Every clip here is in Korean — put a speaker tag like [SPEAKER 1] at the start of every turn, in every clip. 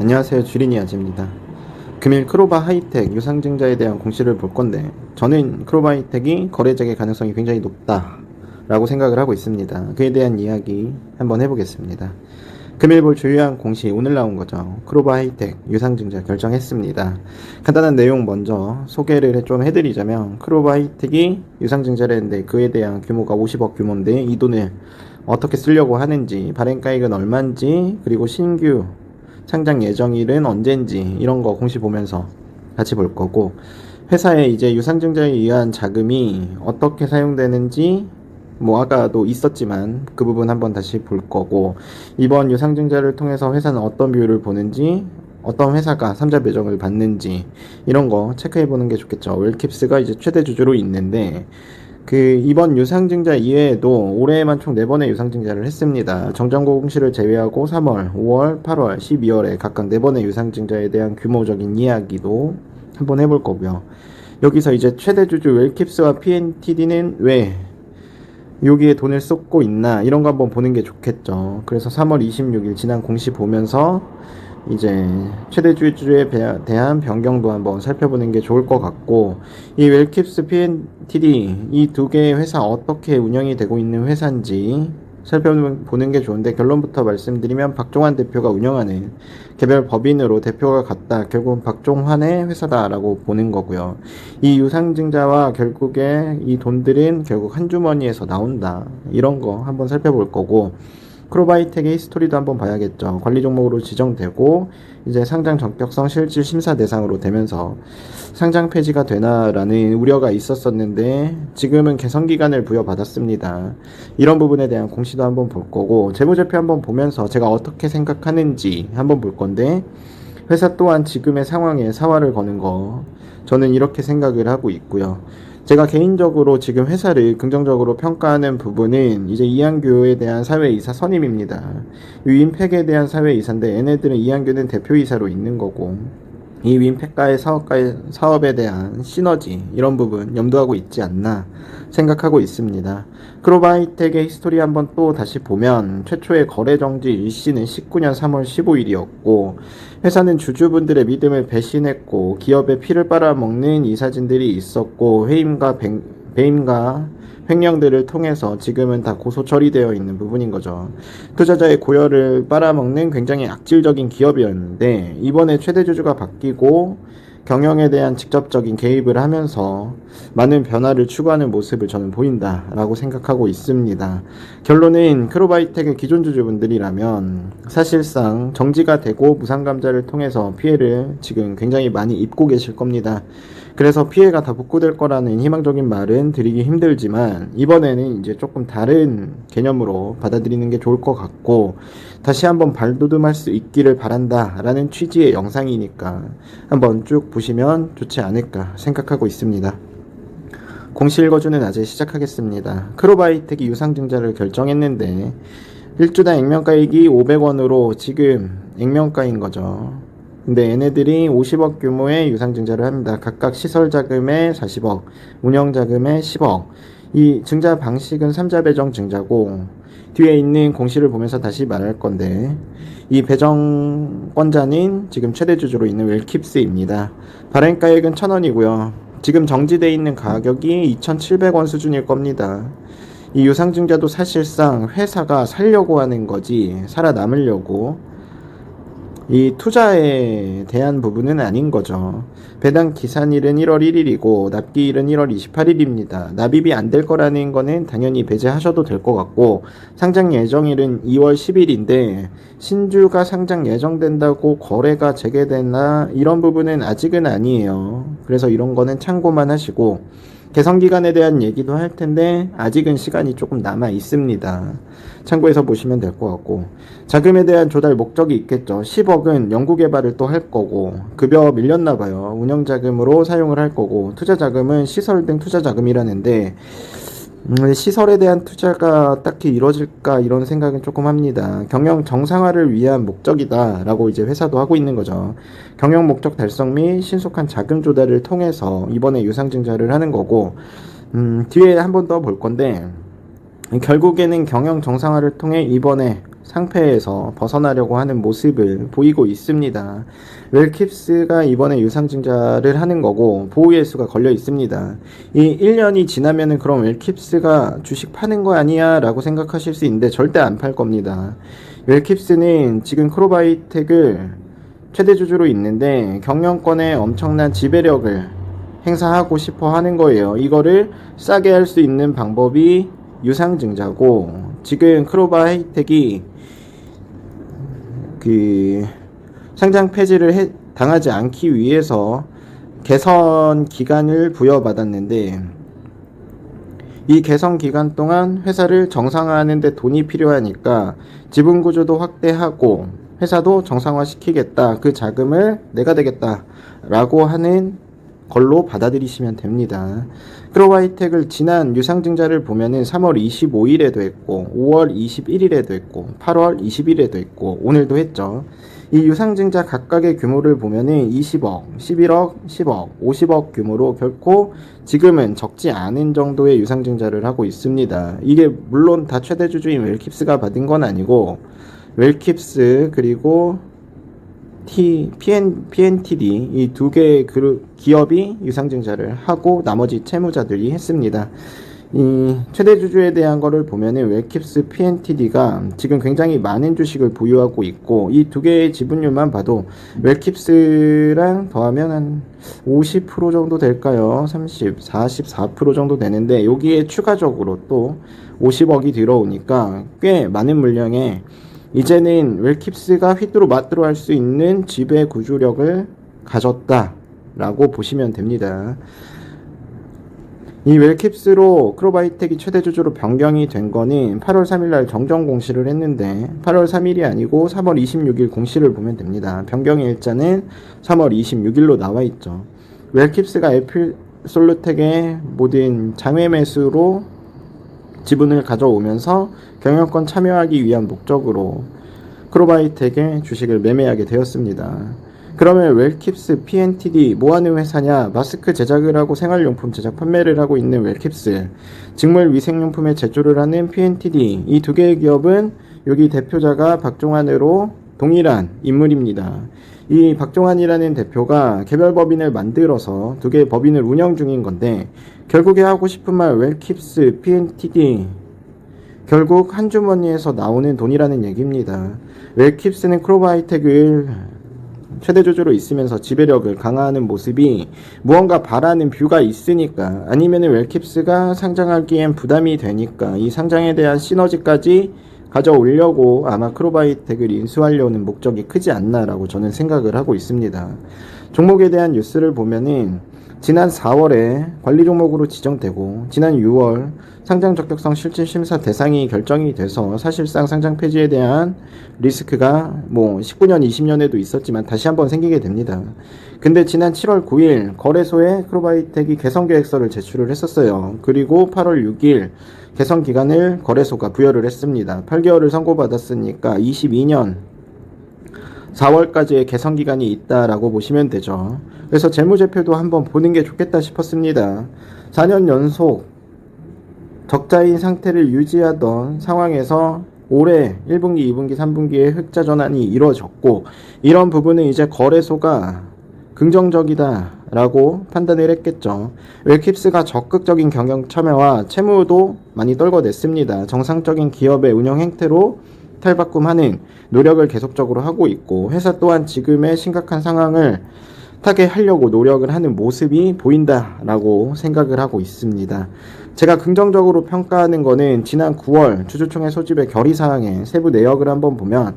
[SPEAKER 1] 안녕하세요. 주린이 아재입니다. 금일 크로바 하이텍 유상증자에 대한 공시를 볼 건데, 저는 크로바 하이텍이 거래적의 가능성이 굉장히 높다라고 생각을 하고 있습니다. 그에 대한 이야기 한번 해보겠습니다. 금일 볼 주요한 공시 오늘 나온 거죠. 크로바 하이텍 유상증자 결정했습니다. 간단한 내용 먼저 소개를 좀 해드리자면, 크로바 하이텍이 유상증자를 했는데 그에 대한 규모가 50억 규모인데 이 돈을 어떻게 쓰려고 하는지, 발행가액은 얼마인지, 그리고 신규 상장 예정일은 언젠지 이런 거 공시 보면서 같이 볼 거고, 회사에 이제 유상증자에 의한 자금이 어떻게 사용되는지 뭐 아까도 있었지만 그 부분 한번 다시 볼 거고, 이번 유상증자를 통해서 회사는 어떤 비율을 보는지, 어떤 회사가 3자 배정을 받는지 이런 거 체크해 보는 게 좋겠죠. 웰킵스가 이제 최대 주주로 있는데, 이번 유상증자 이외에도 올해에만 총 4번의 유상증자를 했습니다. 정정고 공시를 제외하고 3월, 5월, 8월, 12월에 각각 4번의 유상증자에 대한 규모적인 이야기도 한번 해볼 거고요. 여기서 이제 최대 주주 웰킵스와 PNTD는 왜 여기에 돈을 쏟고 있나 이런 거 한번 보는 게 좋겠죠. 그래서 3월 26일 지난 공시 보면서 이제 최대 주주에 대한 변경도 한번 살펴보는 게 좋을 것 같고, 이 웰킵스 PNTD 이 두 개의 회사 어떻게 운영이 되고 있는 회사인지 살펴보는 게 좋은데, 결론부터 말씀드리면 박종환 대표가 운영하는 개별 법인으로 대표가 같다. 결국은 박종환의 회사다라고 보는 거고요. 이 유상증자와 결국에 이 돈들은 결국 한 주머니에서 나온다. 이런 거 한번 살펴볼 거고, 크로바 하이텍의 히스토리도 한번 봐야겠죠. 관리 종목으로 지정되고 이제 상장 적격성 실질 심사 대상으로 되면서 상장 폐지가 되나라는 우려가 있었었는데 지금은 개선 기간을 부여받았습니다. 이런 부분에 대한 공시도 한번 볼 거고, 재무제표 한번 보면서 제가 어떻게 생각하는지 한번 볼 건데, 회사 또한 지금의 상황에 사활을 거는 거 저는 이렇게 생각을 하고 있고요. 제가 개인적으로 지금 회사를 긍정적으로 평가하는 부분은 이제 이한규에 대한 사회이사 선임입니다. 윈팩에 대한 사회이사인데 얘네들은 이한규는 대표이사로 있는 거고, 이 윈팩과의 사업에 대한 시너지 이런 부분 염두하고 있지 않나 생각하고 있습니다. 크로바 하이텍의 히스토리 한번 또 다시 보면 최초의 거래 정지 일시는 19년 3월 15일이었고 회사는 주주분들의 믿음을 배신했고 기업의 피를 빨아먹는 이사진들이 있었고 배임과 횡령들을 통해서 지금은 다 고소 처리되어 있는 부분인 거죠. 투자자의 고열을 빨아먹는 굉장히 악질적인 기업이었는데 이번에 최대 주주가 바뀌고 경영에 대한 직접적인 개입을 하면서 많은 변화를 추구하는 모습을 저는 보인다라고 생각하고 있습니다. 결론은 크로바 하이텍의 기존 주주분들이라면 사실상 정지가 되고 무상감자를 통해서 피해를 지금 굉장히 많이 입고 계실 겁니다. 그래서 피해가 다 복구될 거라는 희망적인 말은 드리기 힘들지만 이번에는 이제 조금 다른 개념으로 받아들이는 게 좋을 것 같고, 다시 한번 발돋움할 수 있기를 바란다 라는 취지의 영상이니까 한번 쭉 보시면 좋지 않을까 생각하고 있습니다. 공시 읽어주는 아재 시작하겠습니다. 크로바 하이텍이 유상증자를 결정했는데 1주당 액면가액이 500원으로 지금 액면가인 거죠. 근데 얘네들이 50억 규모의 유상증자를 합니다. 각각 시설자금에 40억, 운영자금에 10억. 이 증자 방식은 3자 배정 증자고, 뒤에 있는 공시를 보면서 다시 말할 건데, 이 배정권자는 지금 최대 주주로 있는 웰킵스입니다. 발행가액은 1,000원이고요. 지금 정지되어 있는 가격이 2,700원 수준일 겁니다. 이 유상증자도 사실상 회사가 살려고 하는 거지 살아남으려고 이 투자에 대한 부분은 아닌 거죠. 배당 기산일은 1월 1일이고 납기일은 1월 28일입니다. 납입이 안 될 거라는 거는 당연히 배제하셔도 될 것 같고, 상장 예정일은 2월 10일인데 신주가 상장 예정된다고 거래가 재개되나 이런 부분은 아직은 아니에요. 그래서 이런 거는 참고만 하시고, 개선 기간에 대한 얘기도 할 텐데 아직은 시간이 조금 남아 있습니다. 참고해서 보시면 될 것 같고, 자금에 대한 조달 목적이 있겠죠. 10억은 연구개발을 또 할 거고, 급여 밀렸나 봐요. 운영자금으로 사용을 할 거고, 투자자금은 시설 등 투자자금이라는데 시설에 대한 투자가 딱히 이루어질까 이런 생각은 조금 합니다. 경영 정상화를 위한 목적이다 라고 이제 회사도 하고 있는 거죠. 경영 목적 달성 및 신속한 자금 조달을 통해서 이번에 유상증자를 하는 거고, 뒤에 한 번 더 볼 건데 결국에는 경영 정상화를 통해 이번에 상패에서 벗어나려고 하는 모습을 보이고 있습니다. 웰킵스가 이번에 유상증자를 하는 거고 보호예수가 걸려 있습니다. 이 1년이 지나면은 그럼 웰킵스가 주식 파는 거 아니야 라고 생각하실 수 있는데 절대 안 팔 겁니다. 웰킵스는 지금 크로바이텍을 최대 주주로 있는데 경영권에 엄청난 지배력을 행사하고 싶어 하는 거예요. 이거를 싸게 할 수 있는 방법이 유상증자고, 지금 크로바이텍이 상장 폐지를 당하지 않기 위해서 개선 기간을 부여받았는데, 이 개선 기간 동안 회사를 정상화하는 데 돈이 필요하니까 지분 구조도 확대하고 회사도 정상화시키겠다, 그 자금을 내가 되겠다 라고 하는 걸로 받아들이시면 됩니다. 크로바이텍을 지난 유상증자를 보면은 3월 25일에도 했고 5월 21일에도 했고 8월 20일에도 했고 오늘도 했죠. 이 유상증자 각각의 규모를 보면은 20억, 11억, 10억, 50억 규모로 결코 지금은 적지 않은 정도의 유상증자를 하고 있습니다. 이게 물론 다 최대 주주인 웰킵스가 받은 건 아니고 웰킵스 그리고 PNTD 이 두 개의 기업이 유상증자를 하고 나머지 채무자들이 했습니다. 이 최대 주주에 대한 거를 보면은 웰킵스 PNTD가 지금 굉장히 많은 주식을 보유하고 있고 이 두 개의 지분율만 봐도 웰킵스랑 더하면 한 50% 정도 될까요? 44% 정도 되는데 여기에 추가적으로 또 50억이 들어오니까 꽤 많은 물량에 이제는 웰킵스가 휘뚜루 마뚜루 할 수 있는 지배 구조력을 가졌다라고 보시면 됩니다. 이 웰킵스로 크로바이텍이 최대 주주로 변경이 된 거는 8월 3일날 정정 공시를 했는데 8월 3일이 아니고 3월 26일 공시를 보면 됩니다. 변경 일자는 3월 26일로 나와 있죠. 웰킵스가 에필솔루텍의 모든 장외 매수로 지분을 가져오면서 경영권 참여하기 위한 목적으로 크로바이텍의 주식을 매매하게 되었습니다. 그러면 웰킵스 PNTD 뭐하는 회사냐? 마스크 제작을 하고 생활용품 제작 판매를 하고 있는 웰킵스, 직물 위생용품의 제조를 하는 PNTD, 이 두 개의 기업은 여기 대표자가 박종환으로 동일한 인물입니다. 이 박종환이라는 대표가 개별 법인을 만들어서 두 개의 법인을 운영 중인 건데 결국에 하고 싶은 말 웰킵스 PNTD 결국 한 주머니에서 나오는 돈이라는 얘기입니다. 웰킵스는 크로바이텍을 최대 주주로 있으면서 지배력을 강화하는 모습이 무언가 바라는 뷰가 있으니까, 아니면은 웰킵스가 상장하기엔 부담이 되니까 이 상장에 대한 시너지까지 가져오려고 아마 크로바이텍을 인수하려는 목적이 크지 않나라고 저는 생각을 하고 있습니다. 종목에 대한 뉴스를 보면은 지난 4월에 관리 종목으로 지정되고 지난 6월 상장 적격성 실질 심사 대상이 결정이 돼서 사실상 상장 폐지에 대한 리스크가 19년, 20년에도 있었지만 다시 한번 생기게 됩니다. 근데 지난 7월 9일 거래소에 크로바이텍이 개선 계획서를 제출을 했었어요. 그리고 8월 6일 개선 기간을 거래소가 부여를 했습니다. 8개월을 선고받았으니까 22년 4월까지의 개선 기간이 있다라고 보시면 되죠. 그래서 재무제표도 한번 보는 게 좋겠다 싶었습니다. 4년 연속 적자인 상태를 유지하던 상황에서 올해 1분기, 2분기, 3분기에 흑자 전환이 이루어졌고, 이런 부분은 이제 거래소가 긍정적이다라고 판단을 했겠죠. 웰킵스가 적극적인 경영 참여와 채무도 많이 떨궈냈습니다. 정상적인 기업의 운영 행태로 탈바꿈하는 노력을 계속적으로 하고 있고, 회사 또한 지금의 심각한 상황을 타개하려고 노력을 하는 모습이 보인다라고 생각을 하고 있습니다. 제가 긍정적으로 평가하는 거는 지난 9월 주주총회 소집의 결의사항의 세부 내역을 한번 보면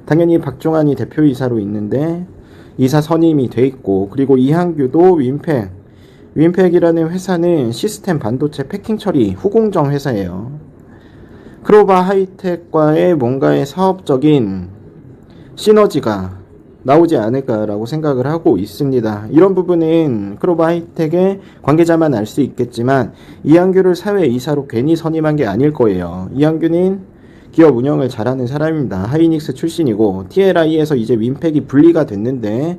[SPEAKER 1] 당연히 박종환이 대표이사로 있는데 이사 선임이 돼 있고, 그리고 이한규도 윈팩이라는 회사는 시스템 반도체 패킹 처리 후공정 회사예요. 크로바 하이텍과의 뭔가의 사업적인 시너지가 나오지 않을까라고 생각을 하고 있습니다. 이런 부분은 크로바 하이텍의 관계자만 알 수 있겠지만 이한규를 사회이사로 괜히 선임한 게 아닐 거예요. 이한규는 기업 운영을 잘하는 사람입니다. 하이닉스 출신이고 TLI에서 이제 윈팩이 분리가 됐는데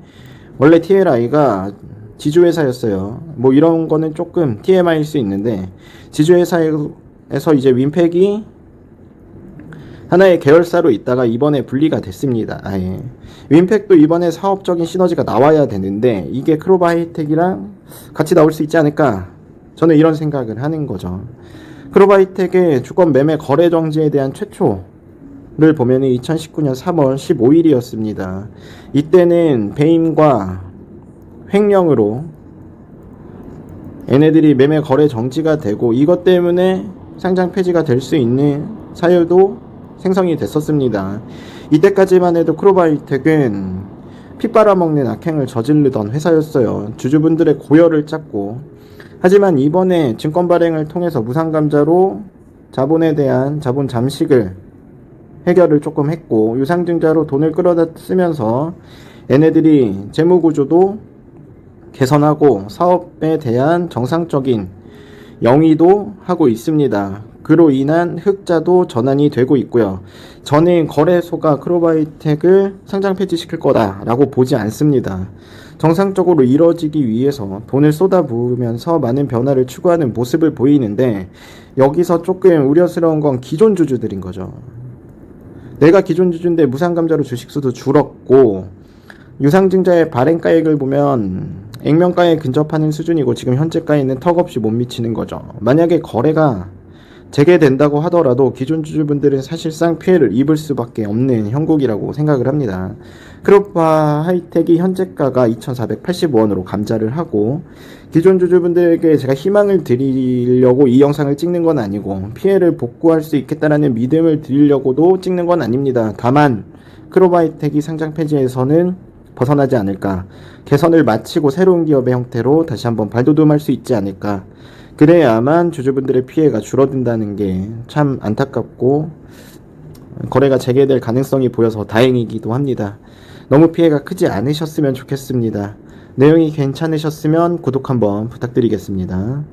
[SPEAKER 1] 원래 TLI가 지주회사였어요. 이런 거는 조금 TMI일 수 있는데 지주회사에서 이제 윈팩이 하나의 계열사로 있다가 이번에 분리가 됐습니다. 아예. 윈팩도 이번에 사업적인 시너지가 나와야 되는데 이게 크로바 하이텍이랑 같이 나올 수 있지 않을까? 저는 이런 생각을 하는 거죠. 크로바 하이텍의 주권 매매 거래 정지에 대한 최초를 보면 2019년 3월 15일이었습니다. 이때는 배임과 횡령으로 얘네들이 매매 거래 정지가 되고 이것 때문에 상장 폐지가 될 수 있는 사유도 생성이 됐었습니다. 이때까지만 해도 크로바 하이텍은 피 빨아먹는 악행을 저지르던 회사였어요. 주주분들의 고열을 짰고, 하지만 이번에 증권 발행을 통해서 무상감자로 자본에 대한 자본 잠식을 해결을 조금 했고, 유상증자로 돈을 끌어다 쓰면서 얘네들이 재무구조도 개선하고 사업에 대한 정상적인 영위도 하고 있습니다. 그로 인한 흑자도 전환이 되고 있고요. 저는 거래소가 크로바 하이텍을 상장 폐지시킬 거다라고 보지 않습니다. 정상적으로 이뤄지기 위해서 돈을 쏟아부으면서 많은 변화를 추구하는 모습을 보이는데, 여기서 조금 우려스러운 건 기존 주주들인 거죠. 내가 기존 주주인데 무상감자로 주식수도 줄었고, 유상증자의 발행가액을 보면 액면가에 근접하는 수준이고 지금 현재가에는 턱없이 못 미치는 거죠. 만약에 거래가 재개된다고 하더라도 기존 주주분들은 사실상 피해를 입을 수밖에 없는 형국이라고 생각을 합니다. 크로바 하이텍이 현재가가 2,480원으로 감자를 하고, 기존 주주분들에게 제가 희망을 드리려고 이 영상을 찍는 건 아니고 피해를 복구할 수 있겠다라는 믿음을 드리려고도 찍는 건 아닙니다. 다만 크로바 하이텍이 상장 폐지에서는 벗어나지 않을까, 개선을 마치고 새로운 기업의 형태로 다시 한번 발돋움할 수 있지 않을까, 그래야만 주주분들의 피해가 줄어든다는 게 참 안타깝고 거래가 재개될 가능성이 보여서 다행이기도 합니다. 너무 피해가 크지 않으셨으면 좋겠습니다. 내용이 괜찮으셨으면 구독 한번 부탁드리겠습니다.